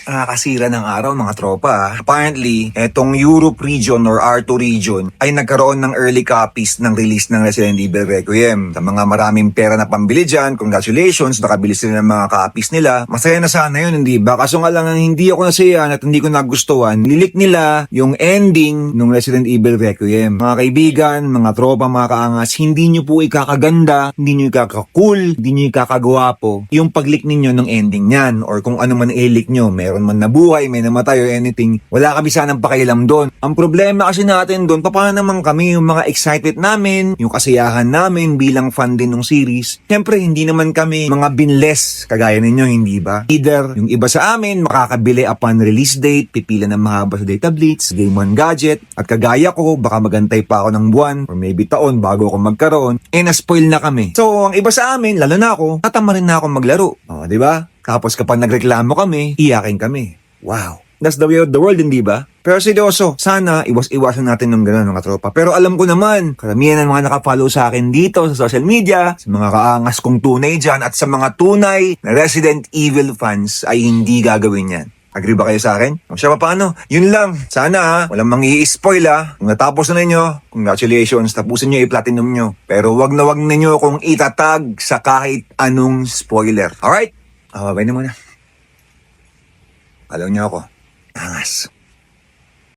Nakakasira ng araw mga tropa. Apparently, etong Europe region or R2 region ay nagkaroon ng early copies ng release ng Resident Evil Requiem. Sa mga maraming pera na pambili dyan, congratulations, nakabili sila ng mga copies nila. Masaya na sana yun, hindi ba? Kaso nga lang, hindi ako nasayan at hindi ko nagustuhan. Nilik nila yung ending ng Resident Evil Requiem. Mga kaibigan, mga tropa, mga kaangas, hindi nyo po ikakaganda, hindi nyo ikakakool, hindi nyo ikakagwapo yung pag-leak ninyo ng ending niyan or kung ano man i-leak nyo. Meron man nabuhay, may namatay or anything, wala kami sanang pakialam doon. Ang problema kasi natin doon, paano naman kami yung mga excited namin, yung kasiyahan namin bilang fan din ng series. Siyempre, hindi naman kami mga binless, kagaya ninyo, hindi ba? Either yung iba sa amin, makakabili upon release date, pipila ng mahaba sa data blitz, game one gadget, at kagaya ko, baka magantay pa ako ng buwan or maybe taon bago ako magkaroon, na-spoil na kami. So, ang iba sa amin, lalo na ako, tatama rin na ako maglaro. O, di ba? Tapos kapag nagreklamo kami, iyakin kami. Wow. That's the way of the world, hindi ba? Pero seryoso, sana iwas-iwasan natin ng gano'n mga tropa. Pero alam ko naman, karamihan ng mga nakafollow sa akin dito sa social media, sa mga kaangas kong tunay dyan, at sa mga tunay na Resident Evil fans ay hindi gagawin yan. Agree ba kayo sa akin? O siya pa paano? Yun lang. Sana walang mang-i-spoil Kung natapos na ninyo, congratulations, tapusin nyo i-platinum nyo. Pero wag na wag ninyo kung itatag sa kahit anong spoiler. Alright? Babay na muna. Alam niyo ako. Angas.